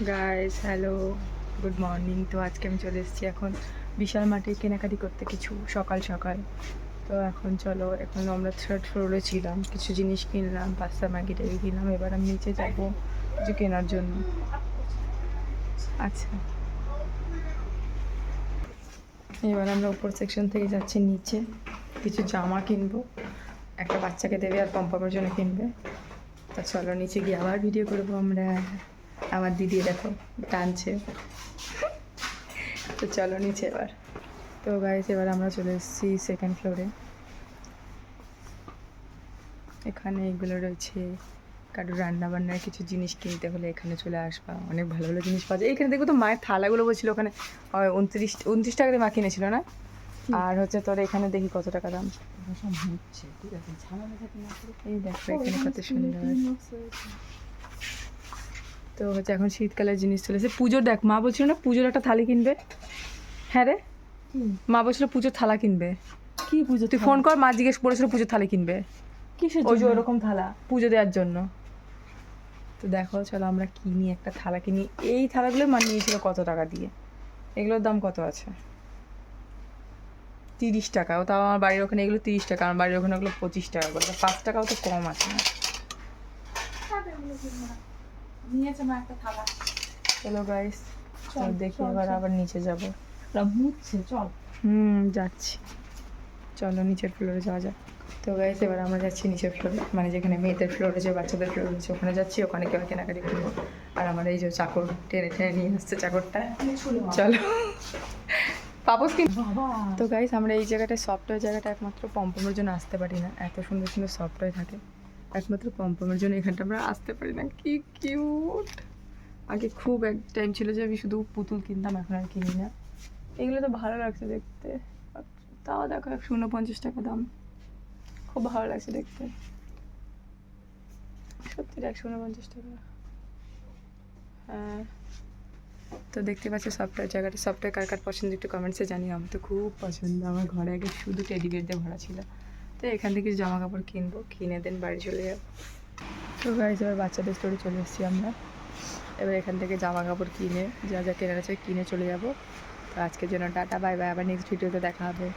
Guys hello, good morning. তো আজকে আমি চলে এসেছি এখন বিশাল মাঠে কেনাকাটি করতে কিছু সকাল সকাল। তো এখন চলো, এখন আমরা থার্ড ফ্লোরে ছিলাম, কিছু জিনিস কিনলাম, পাস্তা ম্যাগি ট্যাগি কিনলাম। এবার আমি নিচে যাবো কিছু কেনার জন্য। আচ্ছা, এবার আমরা উপর সেকশন থেকে যাচ্ছি নিচে, কিছু জামা কিনবো, একটা বাচ্চাকে দেবে আর পম্পমের জন্য কিনবে। তা চলো নিচে গিয়ে আবার ভিডিও করবো আমরা। আমার দিদি দেখো টানছে। তো চলো নিচে এবার। তো গাইস এবার আমরা চলে এসেছি সেকেন্ড ফ্লোরে। এখানে এগুলো রয়েছে, কারো রান্না বান্নার কিছু জিনিস কিনতে হলে এখানে চলে আসবা, অনেক ভালো ভালো জিনিস পাওয়া যায়। এখানে দেখো তো মায়ের থালাগুলো বলছিল ওখানে 29 টাকা দিয়ে মা কিনেছিল না? আর হচ্ছে তোর এখানে দেখি কত টাকা দাম। এই দেখো এখানে কত সুন্দর। তো হচ্ছে এখন শীতকালের জিনিস চলেছে। পুজোর দেখ, মা বলছিল না পুজোর একটা থালি কিনবে। হ্যাঁ রে, মা বলছিল পুজোর থালা কিনবে। কি পুজো? তুই ফোন কর, মা জিজ্ঞেস করেছিল পুজোর থালি কিনবে। কিসের ওই যে জন্য? ওরকম থালা পুজো দেওয়ার জন্য। তো দেখো চলো আমরা কিনি, একটা থালা কিনি। এই থালাগুলো মা নিয়েছিল কত টাকা দিয়ে, এগুলোর দাম কত আছে? 30 টাকা। ও তাও আমার বাড়ির ওখানে এগুলো 30 টাকা, আমার বাড়ির ওখানে ওগুলো 25 টাকা করে। 5 টাকাও তো কম আছে না। নিয়েছে মা একটা থালা। চলো গাইস, চল, দেখি চল, এবার চল। আবার নিচে যাব। মুছছে, চল। যাচ্ছি, চলো নিচের ফ্লোরে যাওয়া যাক। তো গাইস এবার আমরা যাচ্ছি নিচের ফ্লোরে, মানে যেখানে মেয়েদের ফ্লোর আছে, বাচ্চাদের ফ্লোর আছে, ওখানে যাচ্ছি। ওখানে কেউ কেনাকাটি করবো। আর আমার এই যে চাকর টেনে টেনে নিয়ে আসছে চাকরটা। চলো পাপস কি। বাবা, তো গাইস আমরা এই জায়গাটায়, সফটওয়্যার জায়গাটা একমাত্র পম্পমের জন্য আসতে পারি না। এত সুন্দর সুন্দর সফটওয়্যার থাকে, একমাত্র পম্পমের জন্য এখানটা আমরা আসতে পারি না। কি কিউট। আগে খুব এক টাইম ছিল যে আমি শুধু পুতুল কিনতাম, এখন আর কিনি না। এগুলো তো ভালো লাগছে দেখতে, তাও দেখো 149 টাকা দাম, খুব ভালো লাগছে দেখতে। সত্যি 149 টাকা। হ্যাঁ, তো দেখতে পাচ্ছ সফটওয়্যার জায়গাটা। সফটওয়্যার কার কার পছন্দ একটু কমেন্টসে জানিও। আমার তো খুব পছন্দ, আমার ঘরে আগে শুধু টেডি বিয়ার দিয়ে ভরা ছিল। তো এখান থেকে জামা কাপড় কিনবো, কিনে দেন বাড়ি চলে যাবো। তো গাইজ এবার বাচ্চাদের স্টোরে চলে এসেছি আমরা। এবার এখান থেকে জামা কাপড় কিনে যা যা কেনার আছে কিনে চলে যাবো। তো আজকের জন্য টাটা, বাই বাই, আবার নেক্সট ভিডিওতে দেখা হবে।